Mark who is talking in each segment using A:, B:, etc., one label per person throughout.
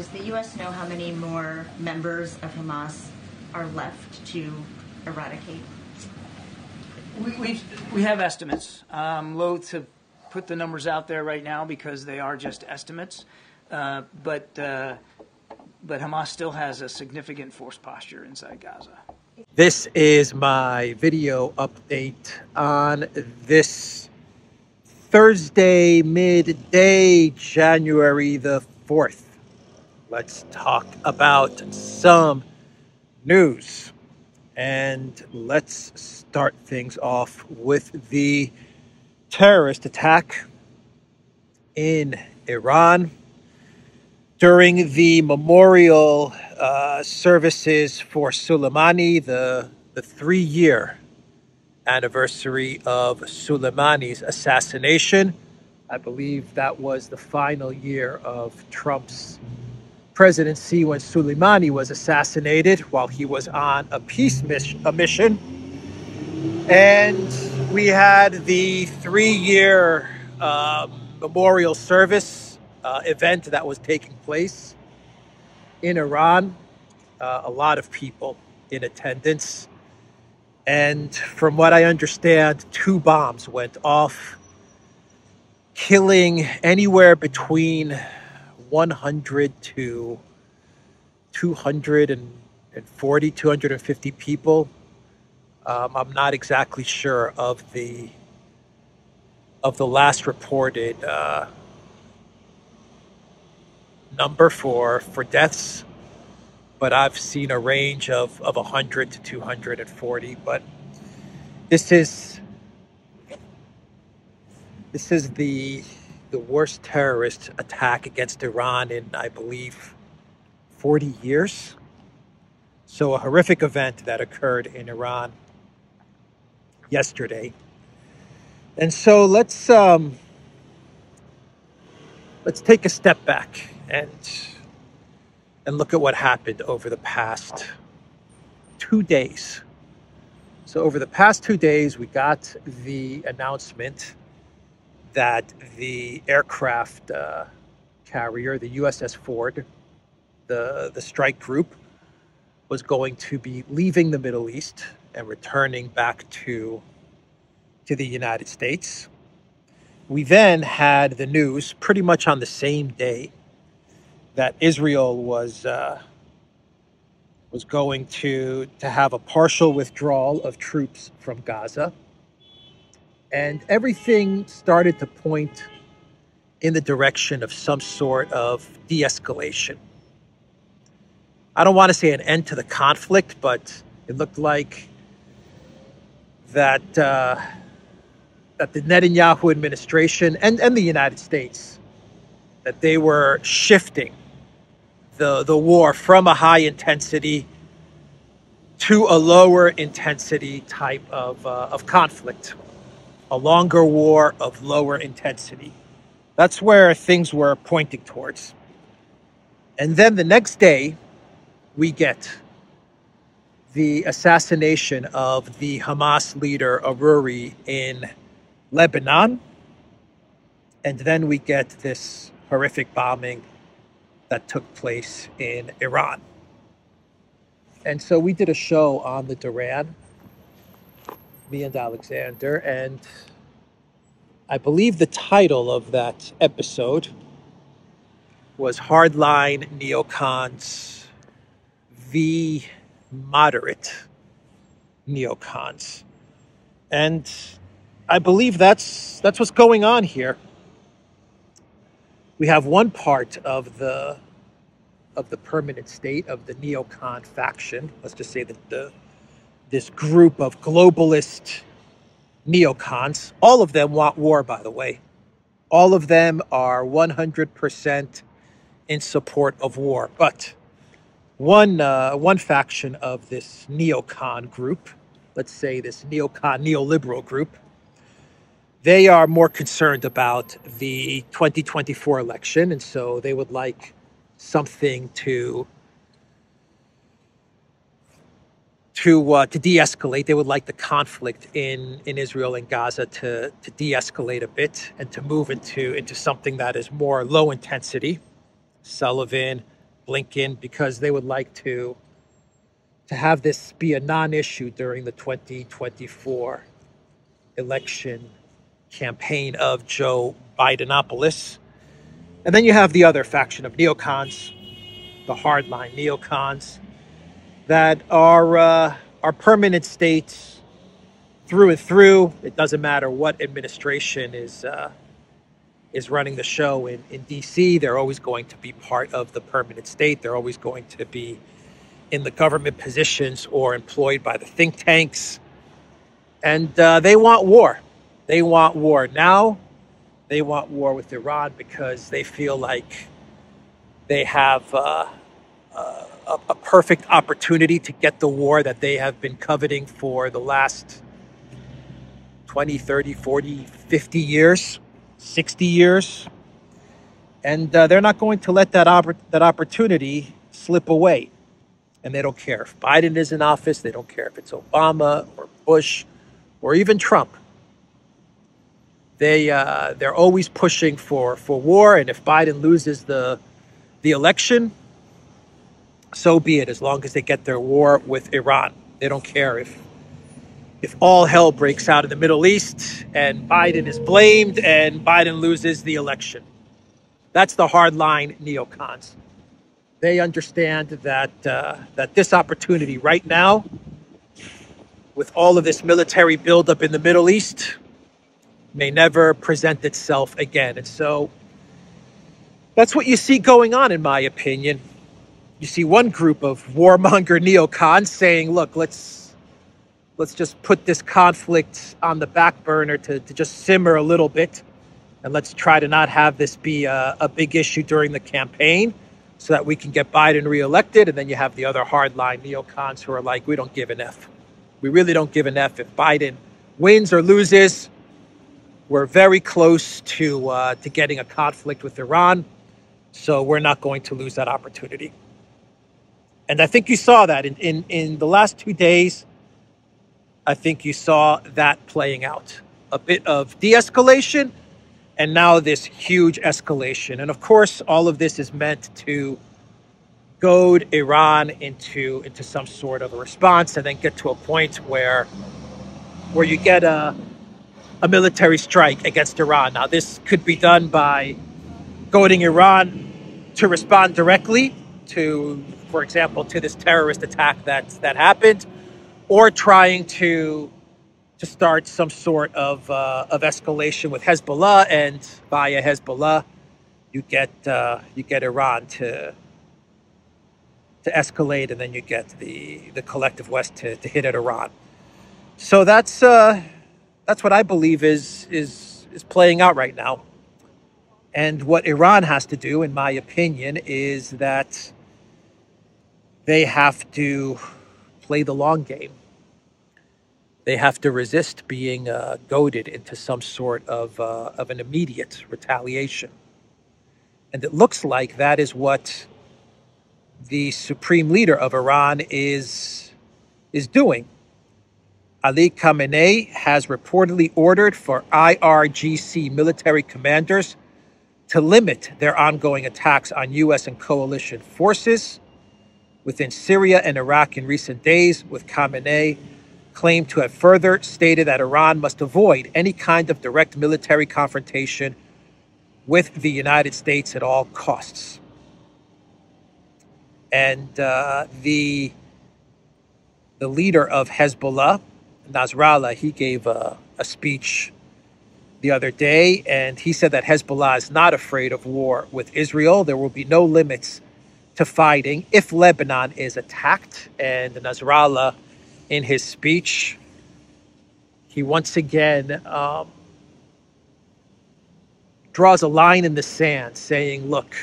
A: does the U.S. know how many more members of Hamas are left to eradicate?
B: We have estimates. I'm loath to put the numbers out there right now because they are just estimates. But Hamas still has a significant force posture inside Gaza.
C: This is my video update on this Thursday, midday, January the 4th. Let's talk about some news. And let's start things off with the terrorist attack in Iran. During the memorial services for Soleimani, the 3-year anniversary of Soleimani's assassination, I believe that was the final year of Trump's presidency when Soleimani was assassinated while he was on a peace mission. And we had the 3-year memorial service event that was taking place in Iran. A lot of people in attendance. And from what I understand, 2 bombs went off, killing anywhere between 100 to 240, 250 people. I'm not exactly sure of the last reported number for deaths, but I've seen a range of 100 to 240. But this is the worst terrorist attack against Iran in, I believe, 40 years. So a horrific event that occurred in Iran yesterday. And so let's take a step back and look at what happened over the past 2 days. So over the past 2 days, we got the announcement that the aircraft carrier, the USS Ford, the strike group, was going to be leaving the Middle East and returning back to the United States. We then had the news pretty much on the same day that Israel was going to have a partial withdrawal of troops from Gaza. And everything started to point in the direction of some sort of de-escalation. I don't want to say an end to the conflict, but it looked like that the Netanyahu administration and the United States, that they were shifting the war from a high intensity to a lower intensity type of conflict, a longer war of lower intensity. That's where things were pointing towards. And then the next day, we get the assassination of the Hamas leader Aruri in Lebanon. And then we get this horrific bombing that took place in Iran. And so we did a show on the Duran, me and Alexander, and I believe the title of that episode was Hardline Neocons v. Moderate Neocons. And I believe that's what's going on here. We have one part of the permanent state of the neocon faction. Let's just say that this group of globalist neocons, all of them want war, by the way. All of them are 100% in support of war. But one faction of this neocon group, let's say this neocon neoliberal group, they are more concerned about the 2024 election, and so they would like something to de-escalate. They would like the conflict in Israel and Gaza to de-escalate a bit and to move into something that is more low intensity. Sullivan, Blinken, because they would like to have this be a non-issue during the 2024 election campaign of Joe Bidenopolis. And then you have the other faction of neocons, the hardline neocons, that are permanent states through and through. It doesn't matter what administration is running the show in D.C. They're always going to be part of the permanent state. They're always going to be in the government positions or employed by the think tanks. And they want war. They want war now. They want war with Iran because they feel like they have a perfect opportunity to get the war that they have been coveting for the last 20, 30, 40, 50 years, 60 years. And they're not going to let that opportunity slip away. And they don't care if Biden is in office. They don't care if it's Obama or Bush or even Trump. They're always pushing for war. And if Biden loses the election, so be it, as long as they get their war with Iran. They don't care if all hell breaks out in the Middle East and Biden is blamed and Biden loses the election. That's the hardline neocons. They understand that this opportunity right now, with all of this military buildup in the Middle East, may never present itself again. And so that's what you see going on, in my opinion. You see one group of warmonger neocons saying, look, let's just put this conflict on the back burner to just simmer a little bit. And let's try to not have this be a big issue during the campaign so that we can get Biden reelected. And then you have the other hardline neocons who are like, we don't give an F. We really don't give an F if Biden wins or loses. We're very close to getting a conflict with Iran. So we're not going to lose that opportunity. And I think you saw that in the last 2 days. I think you saw that playing out. A bit of de-escalation and now this huge escalation. And of course, all of this is meant to goad Iran into some sort of a response and then get to a point where you get a military strike against Iran. Now, this could be done by goading Iran to respond directly to, for example, to this terrorist attack that happened, or trying to start some sort of escalation with Hezbollah, and via Hezbollah, you get Iran to escalate, and then you get the collective West to hit at Iran. So that's what I believe is playing out right now. And what Iran has to do, in my opinion, is that they have to play the long game. They have to resist being goaded into some sort of an immediate retaliation. And it looks like that is what the supreme leader of Iran is doing. Ali Khamenei has reportedly ordered for IRGC military commanders to limit their ongoing attacks on U.S. and coalition forces within Syria and Iraq in recent days, with Khamenei claimed to have further stated that Iran must avoid any kind of direct military confrontation with the United States at all costs. And the leader of Hezbollah, Nasrallah, he gave a speech the other day, and he said that Hezbollah is not afraid of war with Israel. There will be no limits to fighting if Lebanon is attacked. And Nasrallah, in his speech, he once again draws a line in the sand, saying, look,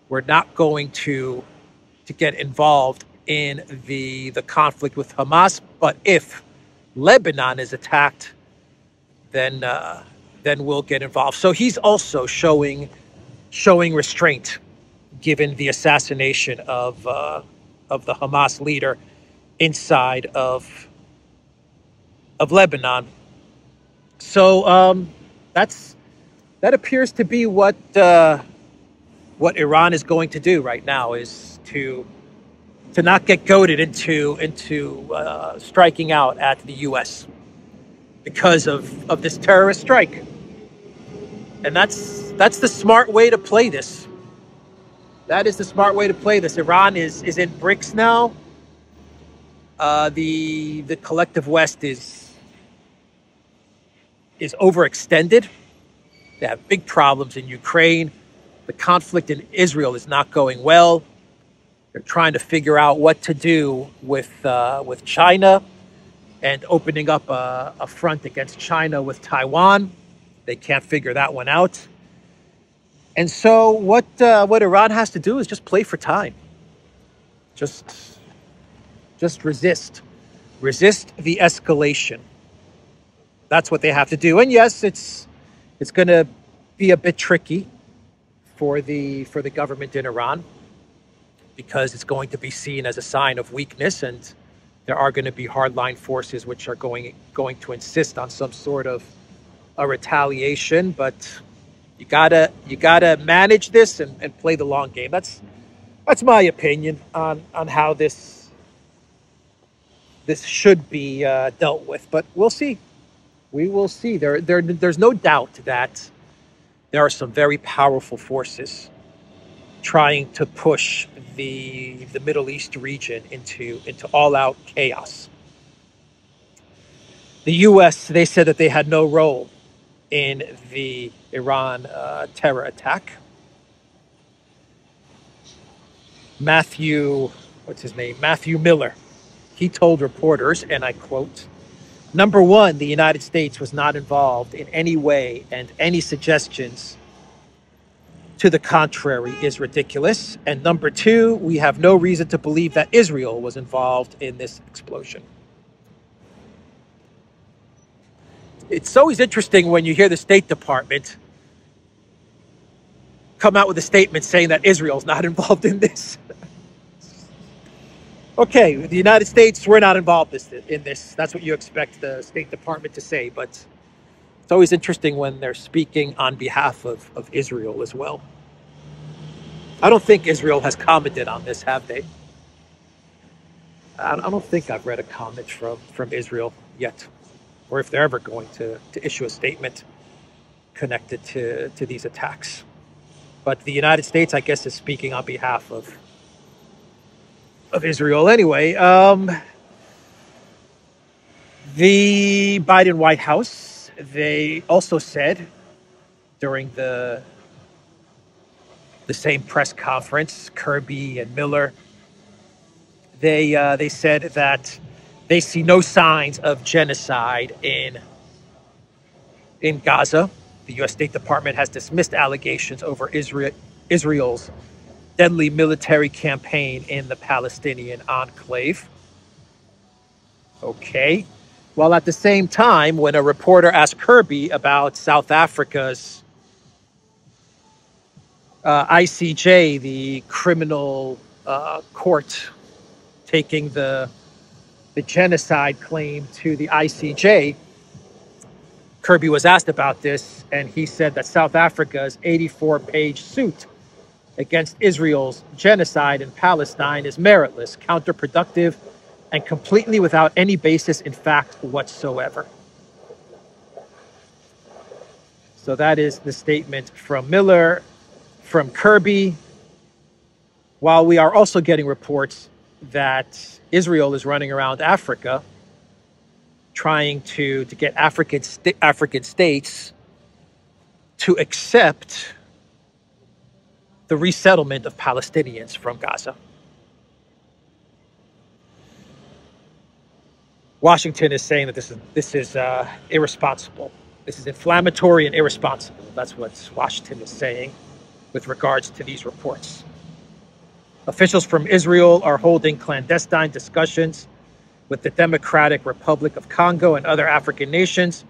C: we're not going to get involved in the conflict with Hamas, but if Lebanon is attacked, then we'll get involved. So he's also showing restraint, given the assassination of the Hamas leader inside of Lebanon. So that appears to be what what Iran is going to do right now is to not get goaded into striking out at the U.S. because of this terrorist strike, and that's the smart way to play this. That is the smart way to play this. Iran is in BRICS now. The collective West is overextended. They have big problems in Ukraine. The conflict in Israel is not going well. They're trying to figure out what to do with China and opening up a front against China with Taiwan. They can't figure that one out. And so what Iran has to do is just play for time. Just resist the escalation. That's what they have to do. And yes, it's going to be a bit tricky for the government in Iran, because it's going to be seen as a sign of weakness, and there are going to be hardline forces which are going to insist on some sort of a retaliation. But you gotta manage this and play the long game. That's my opinion on how this should be dealt with. But we'll see. We will see. There's no doubt that there are some very powerful forces trying to push the Middle East region into all-out chaos. The U.S., they said that they had no role in the Iran terror attack. Matthew Miller, he told reporters, and I quote, "Number one, the United States was not involved in any way, and any suggestions to the contrary is ridiculous. And number two, we have no reason to believe that Israel was involved in this explosion." It's always interesting when you hear the State Department come out with a statement saying that Israel's not involved in this. Okay, the United States, we're not involved in this. That's what you expect the State Department to say. But it's always interesting when they're speaking on behalf of Israel as well. I don't think Israel has commented on this, have they? I don't think I've read a comment from Israel yet, or if they're ever going to issue a statement connected to these attacks. But the United States, I guess, is speaking on behalf of Israel anyway. The Biden White House, they also said during the same press conference, Kirby and Miller, they said that they see no signs of genocide in Gaza. The U.S. State Department has dismissed allegations over Israel's deadly military campaign in the Palestinian enclave. Okay. While at the same time, when a reporter asked Kirby about South Africa's ICJ, the criminal court, taking the genocide claim to the ICJ, Kirby was asked about this, and he said that South Africa's 84-page suit against Israel's genocide in Palestine is meritless, counterproductive, and completely without any basis in fact whatsoever. So that is the statement from Miller, from Kirby. While we are also getting reports that Israel is running around Africa trying to get African states to accept the resettlement of Palestinians from Gaza. Washington is saying that this is irresponsible. This is inflammatory and irresponsible. That's what Washington is saying with regards to these reports. Officials from Israel are holding clandestine discussions with the Democratic Republic of Congo and other African nations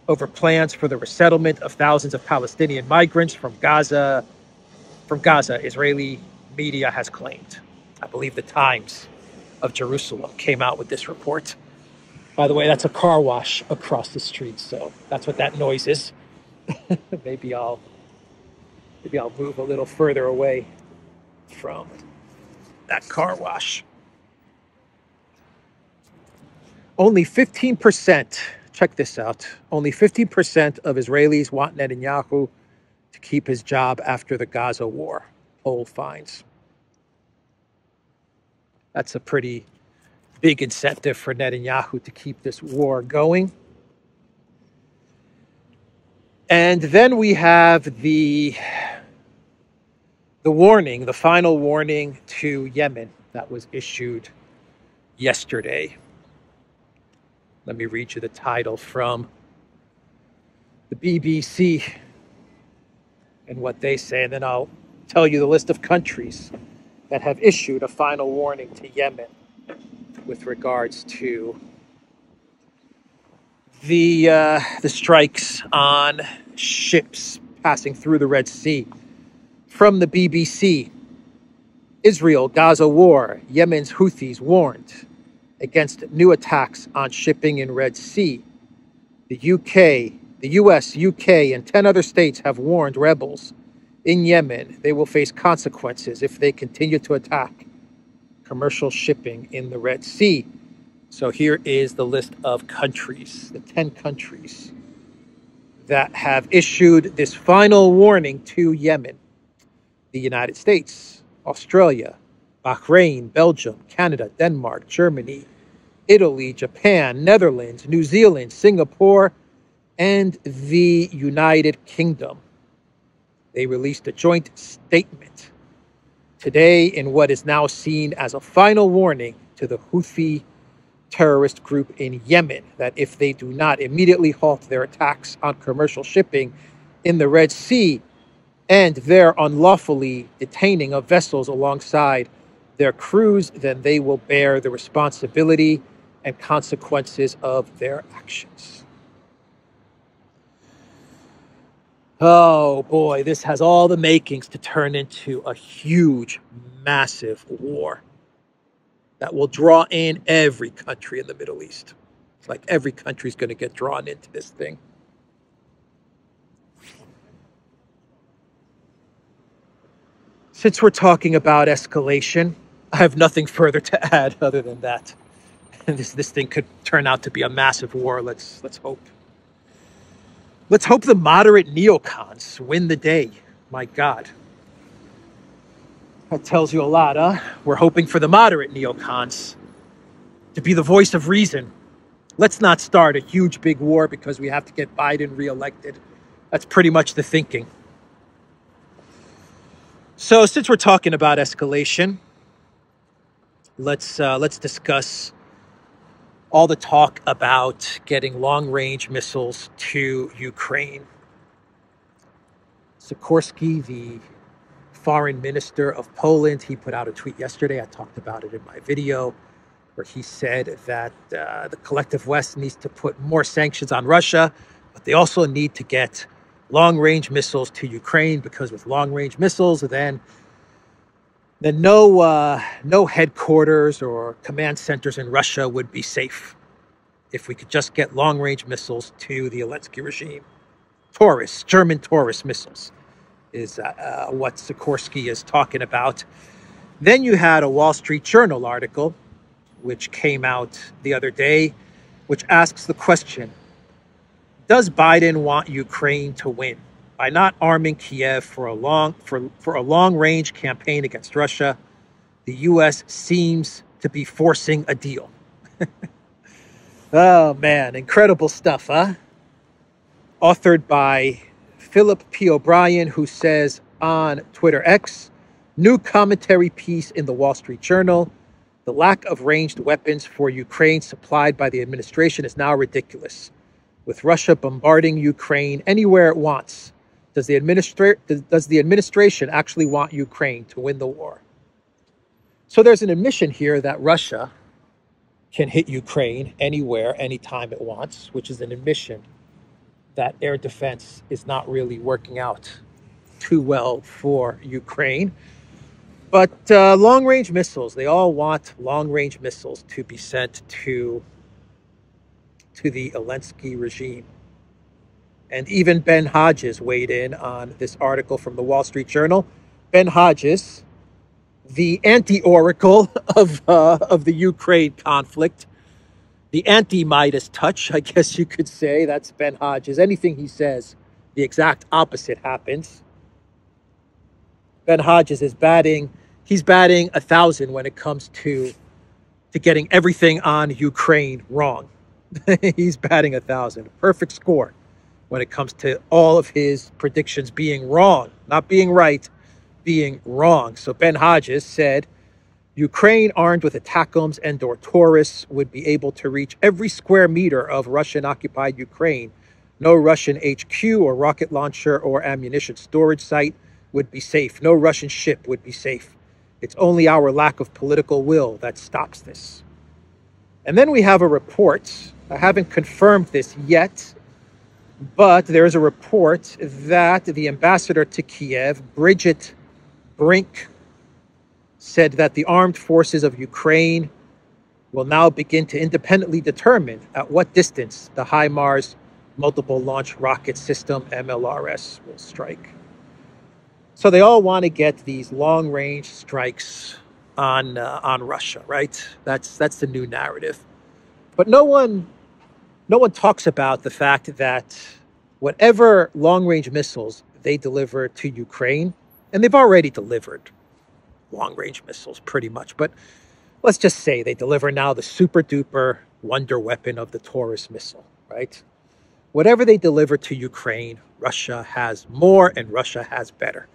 C: over plans for the resettlement of thousands of Palestinian migrants from Gaza, Israeli media has claimed. I believe the Times of Jerusalem came out with this report. By the way, that's a car wash across the street, so that's what that noise is. Maybe I'll Maybe I'll move a little further away from that car wash. Only 15%, check this out, only 15% of Israelis want Netanyahu to keep his job after the Gaza war, poll finds. That's a pretty big incentive for Netanyahu to keep this war going. And then we have the warning, the final warning to Yemen that was issued yesterday. Let me read you the title from the BBC and what they say, and then I'll tell you the list of countries that have issued a final warning to Yemen with regards to the strikes on ships passing through the Red Sea. From the BBC, Israel, Gaza war, Yemen's Houthis warned against new attacks on shipping in Red Sea. The US, UK, and 10 other states have warned rebels in Yemen they will face consequences if they continue to attack commercial shipping in the Red Sea. So here is the list of countries, the 10 countries that have issued this final warning to Yemen. The United States, Australia, Bahrain, Belgium, Canada, Denmark, Germany, Italy, Japan, Netherlands, New Zealand, Singapore, and the United Kingdom. They released a joint statement today in what is now seen as a final warning to the Houthi terrorist group in Yemen that if they do not immediately halt their attacks on commercial shipping in the Red Sea and their unlawfully detaining of vessels alongside their crews, then they will bear the responsibility and consequences of their actions. Oh boy, this has all the makings to turn into a huge, massive war that will draw in every country in the Middle East. It's like every country is going to get drawn into this thing. Since we're talking about escalation, I have nothing further to add other than that. This thing could turn out to be a massive war. Let's hope. Let's hope the moderate neocons win the day. My God. That tells you a lot, huh? We're hoping for the moderate neocons to be the voice of reason. Let's not start a huge big war because we have to get Biden reelected. That's pretty much the thinking. So since we're talking about escalation, let's discuss all the talk about getting long-range missiles to Ukraine. Sikorsky, the foreign minister of Poland, he put out a tweet yesterday. I talked about it in my video, where he said that the collective West needs to put more sanctions on Russia, but they also need to get long-range missiles to Ukraine, because with long-range missiles, then no headquarters or command centers in Russia would be safe if we could just get long-range missiles to the Zelensky regime. German Taurus missiles is what Sikorsky is talking about. Then you had a Wall Street Journal article, which came out the other day, which asks the question, does Biden want Ukraine to win by not arming Kiev for a long-range campaign against Russia? The U.S. seems to be forcing a deal. Oh, man, incredible stuff, huh? Authored by Philip P. O'Brien, who says on Twitter X, new commentary piece in the Wall Street Journal, the lack of ranged weapons for Ukraine supplied by the administration is now ridiculous. With Russia bombarding Ukraine anywhere it wants, does the administration actually want Ukraine to win the war? So there's an admission here that Russia can hit Ukraine anywhere, anytime it wants, which is an admission that air defense is not really working out too well for Ukraine. But long-range missiles, they all want long-range missiles to be sent to the Zelensky regime. And even Ben Hodges weighed in on this article from the Wall Street Journal. Ben Hodges, the anti-oracle of the Ukraine conflict, the anti-Midas touch, I guess you could say. That's Ben Hodges. Anything he says, the exact opposite happens. Ben Hodges is batting 1,000 when it comes to getting everything on Ukraine wrong. He's batting 1,000. Perfect score when it comes to all of his predictions being wrong, not being right, being wrong. So Ben Hodges said, Ukraine armed with ATACMS and/or Taurus would be able to reach every square meter of Russian-occupied Ukraine. No Russian HQ or rocket launcher or ammunition storage site would be safe. No Russian ship would be safe. It's only our lack of political will that stops this. And then we have a report. I haven't confirmed this yet, but there is a report that the ambassador to Kiev, Bridget Brink, said that the armed forces of Ukraine will now begin to independently determine at what distance the HIMARS multiple launch rocket system MLRS will strike. So they all want to get these long range strikes on Russia, right? That's the new narrative. But no one talks about the fact that whatever long range missiles they deliver to Ukraine, and they've already delivered long range missiles pretty much, but let's just say they deliver now the super duper wonder weapon of the Taurus missile, right? Whatever they deliver to Ukraine, Russia has more and Russia has better.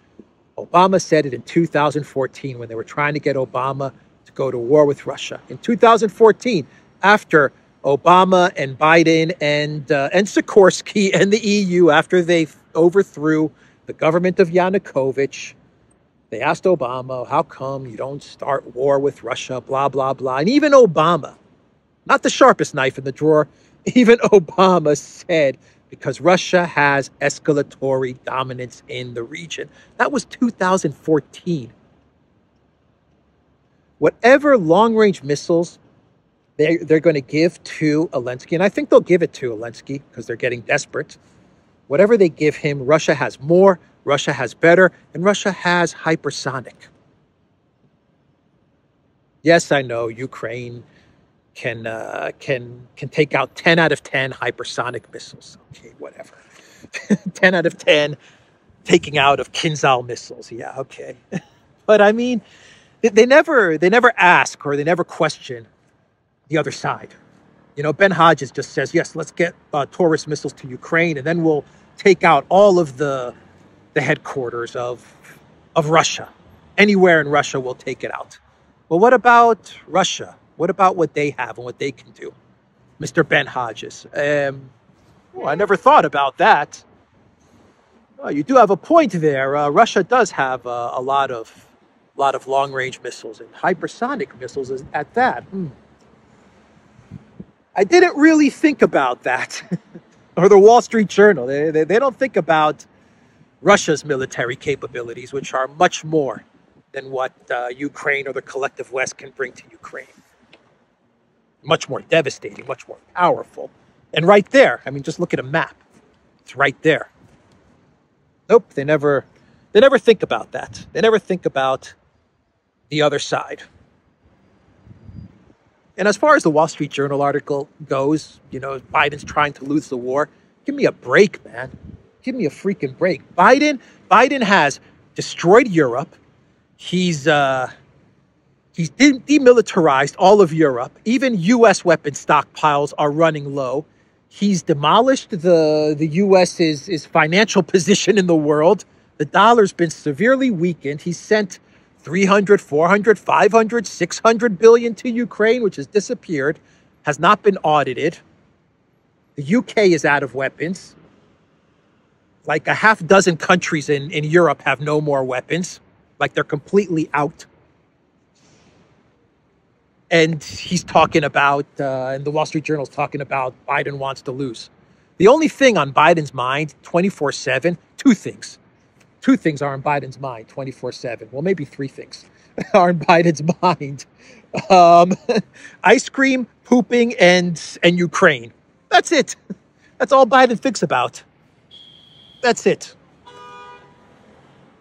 C: Obama said it in 2014 when they were trying to get Obama to go to war with Russia. In 2014, after Obama and Biden and Sikorsky and the EU, after they overthrew the government of Yanukovych, they asked Obama, how come you don't start war with Russia, blah, blah, blah. And even Obama, not the sharpest knife in the drawer, even Obama said, because Russia has escalatory dominance in the region. That was 2014. Whatever long-range missiles they're going to give to Zelensky, and I think they'll give it to Zelensky because they're getting desperate. Whatever they give him, Russia has more, Russia has better, and Russia has hypersonic. Yes, I know Ukraine can take out 10 out of 10 hypersonic missiles. Okay, whatever. 10 out of 10 taking out of Kinzhal missiles. Yeah, okay. But I mean, they never ask or they never question the other side. You know, Ben Hodges just says, yes, let's get Taurus missiles to Ukraine, and then we'll take out all of the headquarters of Russia. Anywhere in Russia, we'll take it out. Well, what about Russia? What about what they have and what they can do? Mr. Ben Hodges. I never thought about that. You do have a point there. Russia does have a lot of long-range missiles and hypersonic missiles at that. I didn't really think about that. Or the Wall Street Journal. They don't think about Russia's military capabilities, which are much more than what Ukraine or the collective West can bring to Ukraine. Much more devastating, much more powerful. And right there, I mean, just look at a map. It's right there. Nope, they never think about that. They never think about the other side. And as far as the Wall Street Journal article goes, you know, Biden's trying to lose the war. Give me a break, man. Give me a freaking break. Biden has destroyed Europe. He's demilitarized all of Europe. Even U.S. weapon stockpiles are running low. He's demolished the U.S.'s financial position in the world. The dollar's been severely weakened. He's sent 300, 400, 500, 600 billion to Ukraine, which has disappeared, has not been audited. The UK is out of weapons. Like a half dozen countries in Europe have no more weapons. Like they're completely out. And he's talking about, and the Wall Street Journal is talking about Biden wants to lose. The only thing on Biden's mind 24/7, two things. Two things are on Biden's mind 24/7. Well, maybe three things are on Biden's mind. Ice cream, pooping, and Ukraine. That's it. That's all Biden thinks about. That's it.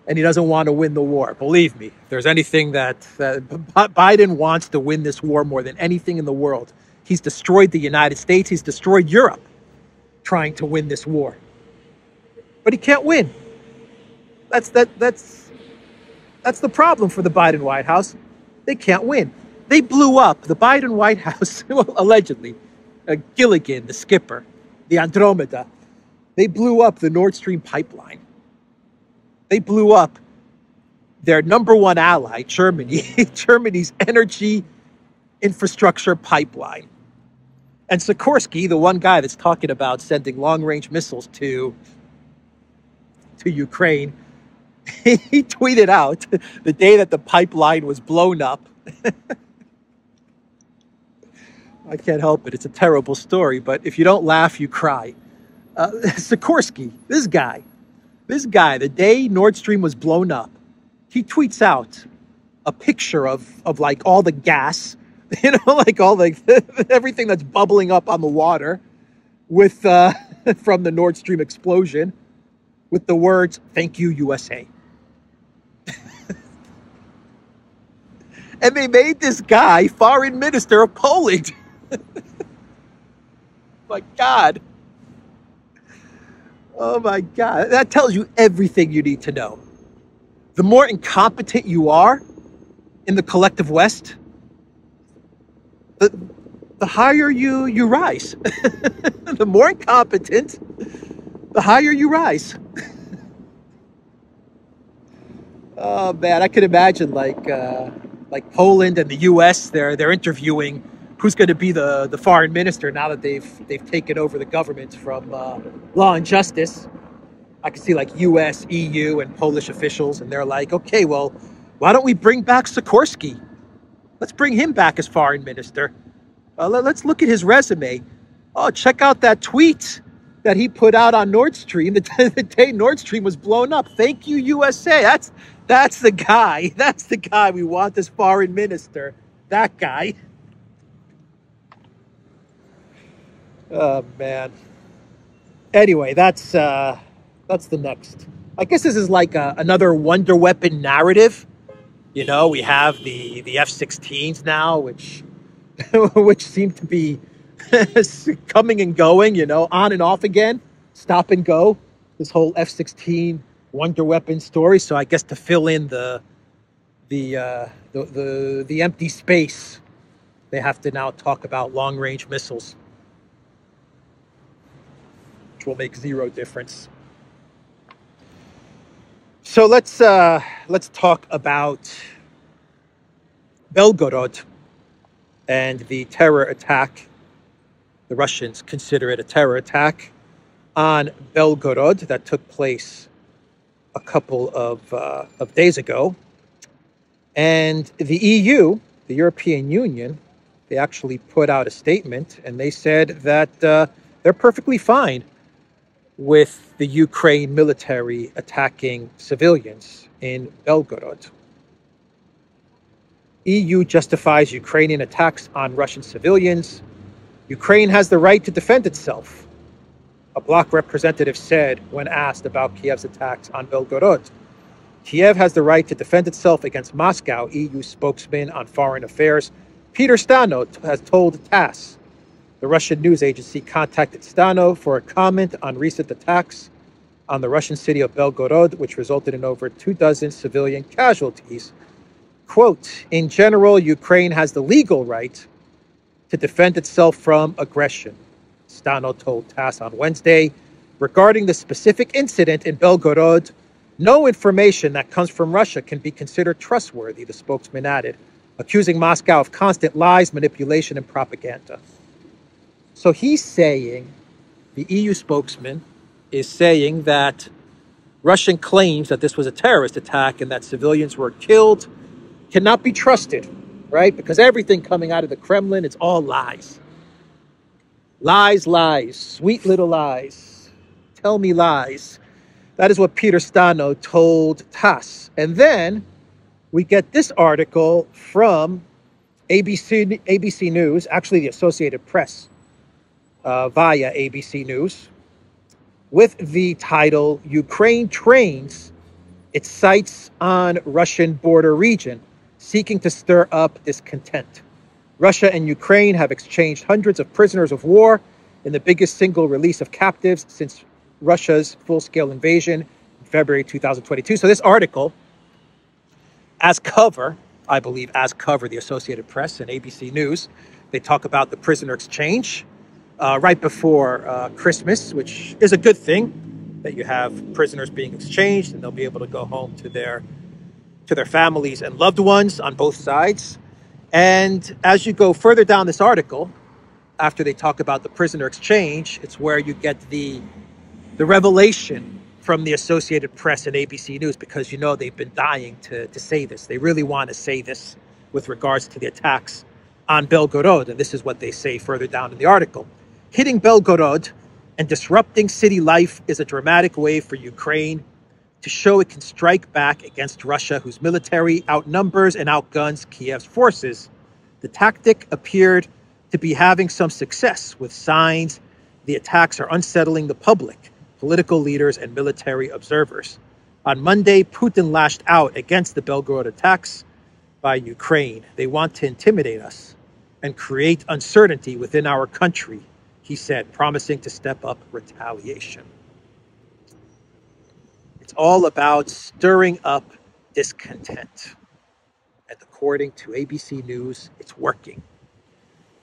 C: And he doesn't want to win the war. Believe me, if there's anything that Biden wants to win this war more than anything in the world. He's destroyed the United States. He's destroyed Europe trying to win this war. But he can't win. That's the problem for the Biden White House. They can't win. They blew up the Biden White House, allegedly. Gilligan, the skipper, the Andromeda. They blew up the Nord Stream pipeline. They blew up their number one ally, Germany, Germany's energy infrastructure pipeline. And Sikorsky, the one guy that's talking about sending long-range missiles to Ukraine, he tweeted out the day that the pipeline was blown up. I can't help it. It's a terrible story, but if you don't laugh, you cry. Sikorsky, this guy, the day Nord Stream was blown up, he tweets out a picture of like all the gas, like all the everything that's bubbling up on the water with from the Nord Stream explosion with the words, "Thank you, USA." And they made this guy foreign minister of Poland. My God. Oh my God. That tells you everything you need to know. The more incompetent you are in the collective West, the higher you rise. The more incompetent, the higher you rise. Oh man, I could imagine like Poland and the US, they're interviewing who's going to be the foreign minister now that they've taken over the government from Law and Justice. I can see like US, EU, and Polish officials, and they're like, okay, well, why don't we bring back Sikorsky? Let's bring him back as foreign minister. Let's look at his resume. Oh, check out that tweet that he put out on Nord Stream the day Nord Stream was blown up. Thank you, USA. That's the guy. That's the guy we want as foreign minister. That guy. Oh man. Anyway, that's the next. I guess this is like another wonder weapon narrative. You know, we have the F-16s now, which seem to be coming and going. You know, on and off again, stop and go. This whole F-16 wonder weapon story. So I guess to fill in the empty space, they have to now talk about long range missiles, which will make zero difference. So let's talk about Belgorod and the terror attack. The Russians consider it a terror attack on Belgorod that took place a couple of days ago. And the EU, the European Union, they actually put out a statement and they said that they're perfectly fine with the Ukraine military attacking civilians in Belgorod. EU justifies Ukrainian attacks on Russian civilians. Ukraine has the right to defend itself, a bloc representative said when asked about Kiev's attacks on Belgorod. Kiev has the right to defend itself against Moscow, EU spokesman on foreign affairs Peter Stano has told TASS. The Russian news agency contacted Stano for a comment on recent attacks on the Russian city of Belgorod, which resulted in over 24 civilian casualties. Quote, in general, Ukraine has the legal right to defend itself from aggression, Stano told TASS on Wednesday. Regarding the specific incident in Belgorod, no information that comes from Russia can be considered trustworthy, the spokesman added, accusing Moscow of constant lies, manipulation, and propaganda. So he's saying, the EU spokesman is saying that Russian claims that this was a terrorist attack and that civilians were killed cannot be trusted, right? Because everything coming out of the Kremlin, it's all lies. Lies, lies, sweet little lies. Tell me lies. That is what Peter Stano told TASS. And then we get this article from ABC News, actually the Associated Press, via ABC News, with the title, Ukraine Trains Its Sights on Russian Border Region, Seeking to Stir Up Discontent. Russia and Ukraine have exchanged hundreds of prisoners of war in the biggest single release of captives since Russia's full-scale invasion in February 2022. So this article, as cover, I believe, as cover, the Associated Press and ABC News, they talk about the prisoner exchange right before Christmas, which is a good thing, that you have prisoners being exchanged and they'll be able to go home to their families and loved ones on both sides. And as you go further down this article, after they talk about the prisoner exchange, it's where you get the revelation from the Associated Press and ABC News, because you know they've been dying to say this. They really want to say this with regards to the attacks on Belgorod, and this is what they say further down in the article. Hitting Belgorod and disrupting city life is a dramatic way for Ukraine to show it can strike back against Russia, whose military outnumbers and outguns Kiev's forces. The tactic appeared to be having some success, with signs the attacks are unsettling the public, political leaders, and military observers. On Monday, Putin lashed out against the Belgorod attacks by Ukraine. They want to intimidate us and create uncertainty within our country, he said, promising to step up retaliation. It's all about stirring up discontent. And according to ABC News, it's working.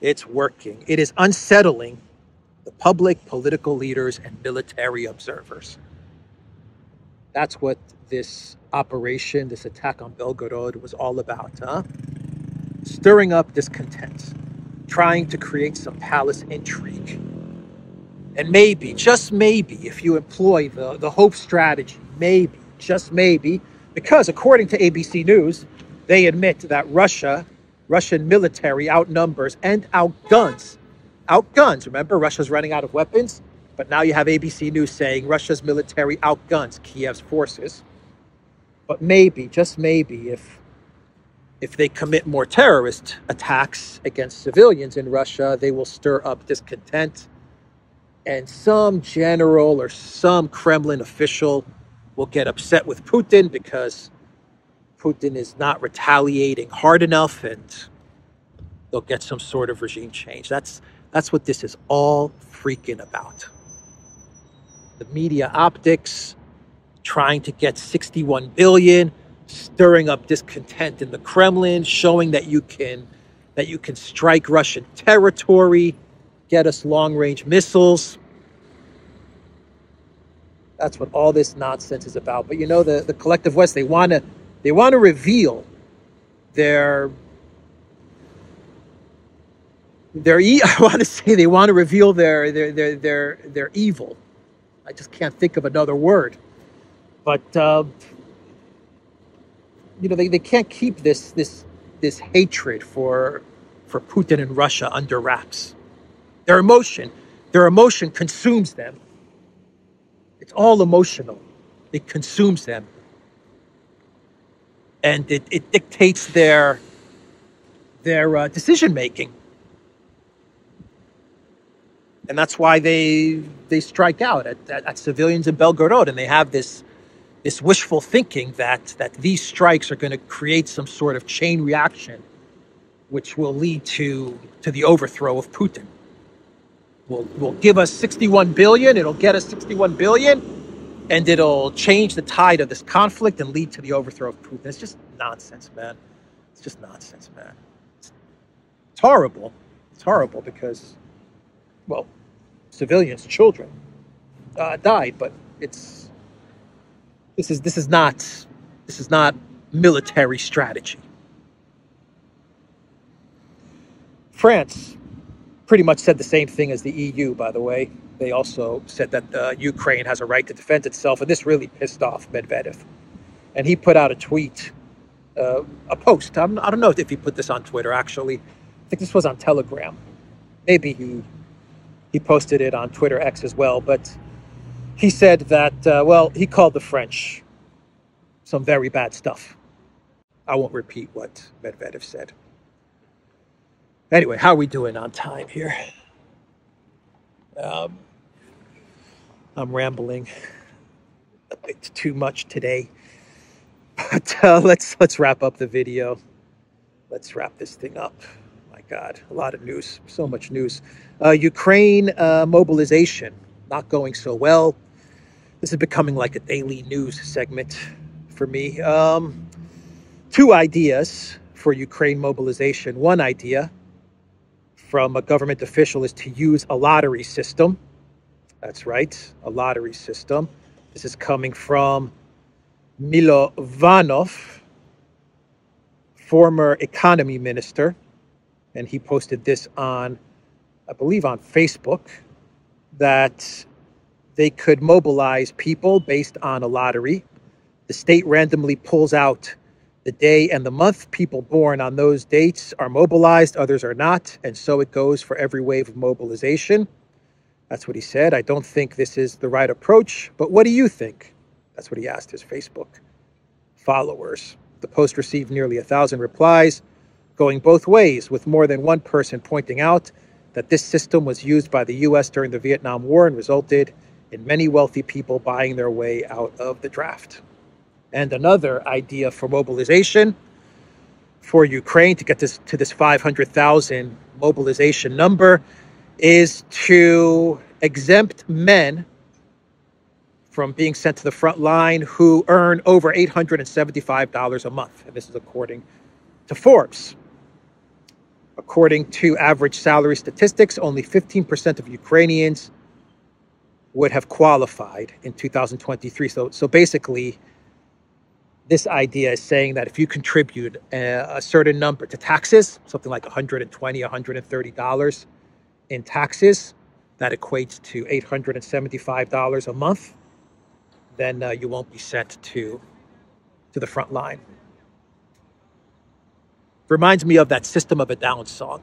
C: It's working. It is unsettling the public, political leaders, and military observers. That's what this operation, this attack on Belgorod was all about, huh? Stirring up discontent, trying to create some palace intrigue. And maybe, just maybe, if you employ the hope strategy, maybe, just maybe, because according to ABC News, they admit that Russian military outnumbers and outguns. Remember, Russia's running out of weapons, but now you have ABC News saying Russia's military outguns Kiev's forces. But maybe, just maybe, if they commit more terrorist attacks against civilians in Russia, they will stir up discontent, and some general or some Kremlin official will get upset with Putin because Putin is not retaliating hard enough, and they'll get some sort of regime change. That's what this is all freaking about. The media optics, trying to get 61 billion, stirring up discontent in the Kremlin, showing that you can strike Russian territory, get us long-range missiles. That's what all this nonsense is about. But you know, the collective West, they want to reveal their I want to say they want to reveal their evil. I just can't think of another word. But you know, they can't keep this hatred for Putin and Russia under wraps. Their emotion consumes them. It's all emotional. It consumes them. And it dictates their decision making. And that's why they strike out at civilians in Belgorod, and they have this wishful thinking that these strikes are going to create some sort of chain reaction, which will lead to the overthrow of Putin. Will give us 61 billion. It'll get us 61 billion, and it'll change the tide of this conflict and lead to the overthrow of Putin. It's just nonsense, man. It's just nonsense, man. It's horrible. It's horrible because, well, civilians, children died, but this is not military strategy. France pretty much said the same thing as the EU, by the way. They also said that Ukraine has a right to defend itself, and this really pissed off Medvedev. And he put out a tweet, a post. I don't know if he put this on Twitter, actually. I think this was on Telegram. Maybe he posted it on Twitter X as well, but he said that, he called the French some very bad stuff. I won't repeat what Medvedev said. Anyway, how are we doing on time here? I'm rambling a bit too much today. But let's wrap up the video. Let's wrap this thing up. My God, a lot of news, so much news. Ukraine mobilization, not going so well. This is becoming like a daily news segment for me. Two ideas for Ukraine mobilization. One idea from a government official is to use a lottery system. That's right, a lottery system. This is coming from Milovanov, former economy minister, and he posted this on, I believe, on Facebook, that they could mobilize people based on a lottery. The state randomly pulls out the day and the month. People born on those dates are mobilized, others are not, and so it goes for every wave of mobilization. That's what he said. I don't think this is the right approach, but what do you think? That's what he asked his Facebook followers. The post received nearly 1,000 replies, going both ways, with more than one person pointing out that this system was used by the U.S. during the Vietnam War and resulted in many wealthy people buying their way out of the draft. And another idea for mobilization for Ukraine to get to this 500,000 mobilization number is to exempt men from being sent to the front line who earn over $875 a month. And this is according to Forbes. According to average salary statistics, only 15% of Ukrainians would have qualified in 2023. So basically, this idea is saying that if you contribute a certain number to taxes, something like $120, $130 in taxes, that equates to $875 a month, then you won't be sent to the front line. Reminds me of that System of a Down song.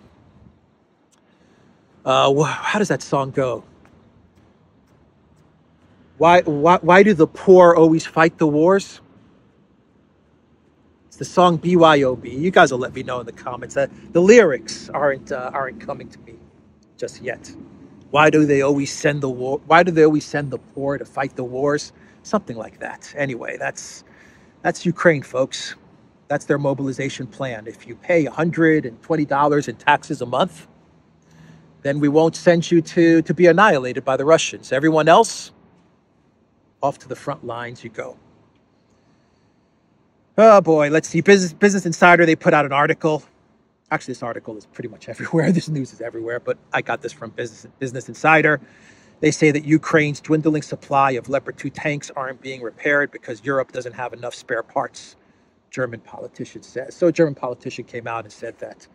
C: How does that song go? Why do the poor always fight the wars? It's the song BYOB. You guys will let me know in the comments. The lyrics aren't coming to me just yet. Why do they always send the war? Why do they always send the poor to fight the wars? Something like that. Anyway, that's Ukraine, folks. That's their mobilization plan. If you pay $120 in taxes a month, then we won't send you to be annihilated by the Russians. Everyone else, off to the front lines you go. Oh boy, let's see. Business Insider, they put out an article. Actually, this article is pretty much everywhere. This news is everywhere, but I got this from Business Insider. They say that Ukraine's dwindling supply of Leopard 2 tanks aren't being repaired because Europe doesn't have enough spare parts, German politician says. So a German politician came out and said that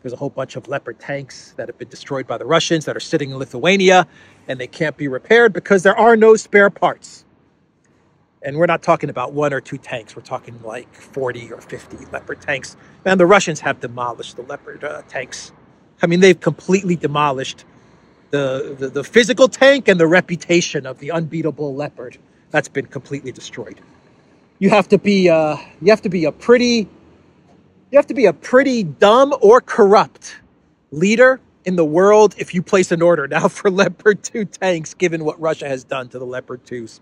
C: there's a whole bunch of Leopard tanks that have been destroyed by the Russians that are sitting in Lithuania, and they can't be repaired because there are no spare parts. And we're not talking about 1 or 2 tanks. We're talking like 40 or 50 Leopard tanks. And the Russians have demolished the Leopard tanks. I mean, they've completely demolished the physical tank and the reputation of the unbeatable Leopard. That's been completely destroyed. You have to be a pretty dumb or corrupt leader in the world if you place an order now for Leopard 2 tanks, given what Russia has done to the Leopard 2s.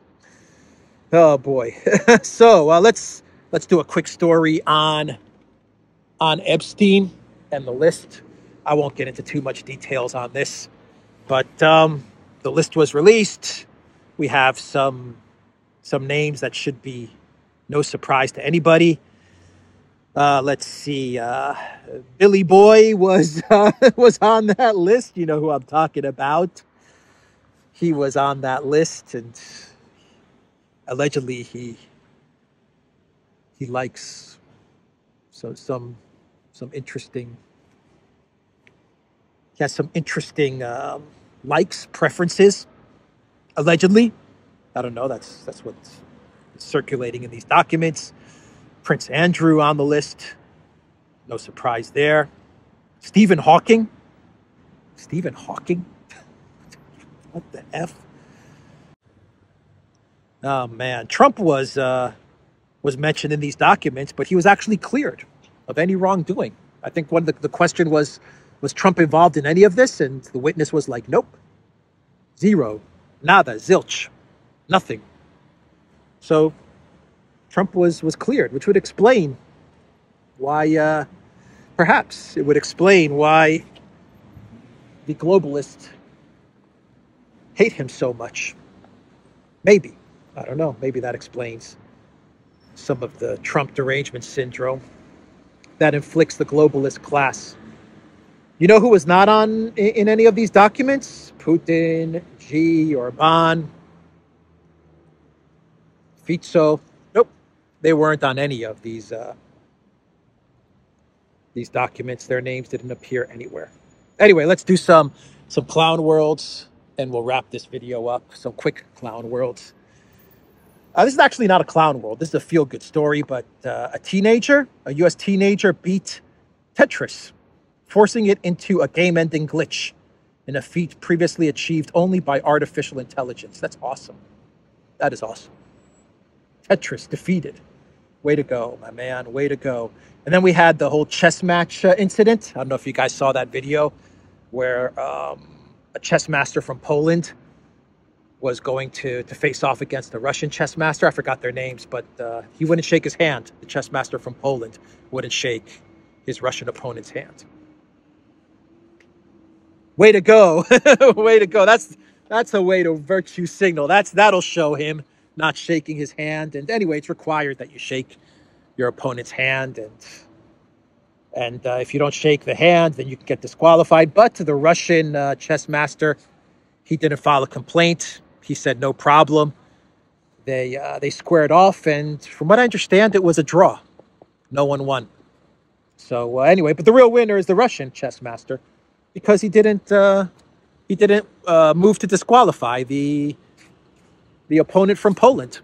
C: Oh boy. So let's do a quick story on Epstein and the list. I won't get into too much details on this, but the list was released. We have some names that should be no surprise to anybody. Let's see. Billy Boy was on that list. You know who I'm talking about. He was on that list, and allegedly he likes some interesting. He has some interesting likes, preferences. Allegedly, I don't know. That's what's circulating in these documents. Prince Andrew on the list. No surprise there. Stephen Hawking. Stephen Hawking? What the F? Oh, man. Trump was mentioned in these documents, but he was actually cleared of any wrongdoing. I think the question was Trump involved in any of this? And the witness was like, nope. Zero. Nada. Zilch. Nothing. So Trump was cleared, which would explain why, perhaps it would explain why the globalists hate him so much. Maybe. I don't know. Maybe that explains some of the Trump derangement syndrome that inflicts the globalist class. You know who was not in any of these documents? Putin, Xi, Orban, Fico. Nope. They weren't on any of these documents. Their names didn't appear anywhere. Anyway, let's do some clown worlds, and we'll wrap this video up. Some quick clown worlds. This is actually not a clown world. This is a feel-good story, but a U.S. teenager beat Tetris, forcing it into a game-ending glitch in a feat previously achieved only by artificial intelligence. That's awesome. That is awesome. Tetris defeated. Way to go, my man. Way to go. And then we had the whole chess match incident. I don't know if you guys saw that video where a chess master from Poland was going to face off against a Russian chess master. I forgot their names, but he wouldn't shake his hand. The chess master from Poland wouldn't shake his Russian opponent's hand. Way to go. Way to go. That's a way to virtue signal. That'll show him not shaking his hand. And anyway, it's required that you shake your opponent's hand. And if you don't shake the hand, then you can get disqualified. But to the Russian chess master, he didn't file a complaint. He said no problem. They squared off, and from what I understand, it was a draw. No one won. So anyway, but the real winner is the Russian chess master, because he didn't move to disqualify the opponent from Poland.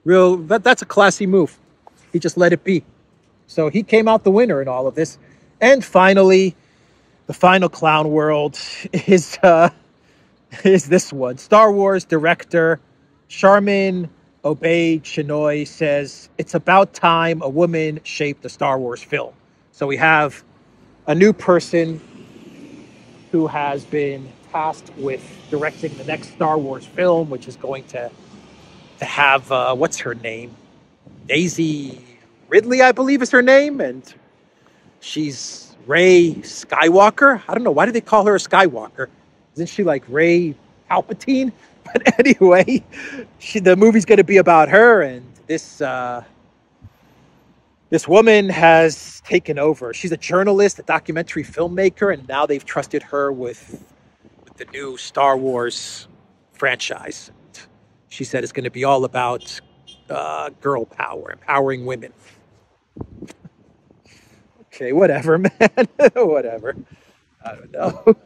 C: That's a classy move. He just let it be. So he came out the winner in all of this. And finally, the final clown world is this one. Star Wars director Sharmin Obaid-Chinoy says it's about time a woman shaped a Star Wars film. So we have a new person who has been tasked with directing the next Star Wars film, which is going to have, what's her name? Daisy Ridley, I believe is her name. And she's Rey Skywalker. I don't know. Why do they call her a Skywalker? Isn't she like Rey Palpatine? But anyway, the movie's going to be about her, and this woman has taken over. She's a journalist, a documentary filmmaker, and now they've trusted her with the new Star Wars franchise. She said it's going to be all about girl power, empowering women. Okay, whatever, man. Whatever. I don't know.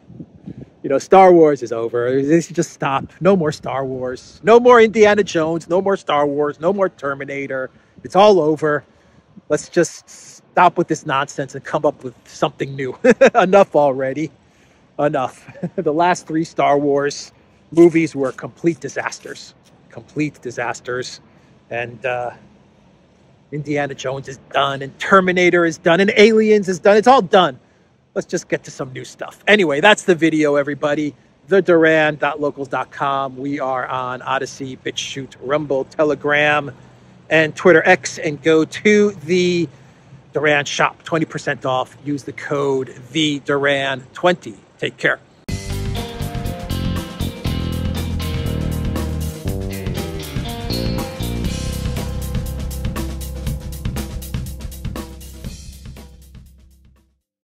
C: You know, Star Wars is over. They should just stop. No more Star Wars. No more Indiana Jones. No more Star Wars. No more Terminator. It's all over. Let's just stop with this nonsense and come up with something new. Enough already. Enough. The last 3 Star Wars movies were complete disasters. Complete disasters. And Indiana Jones is done. And Terminator is done. And Aliens is done. It's all done. Let's just get to some new stuff. Anyway, that's the video, everybody. TheDuran.locals.com. We are on ODYSEE, BitChute, Rumble, Telegram, and Twitter X. And go to the Duran shop. 20% off. Use the code TheDuran20. Take care.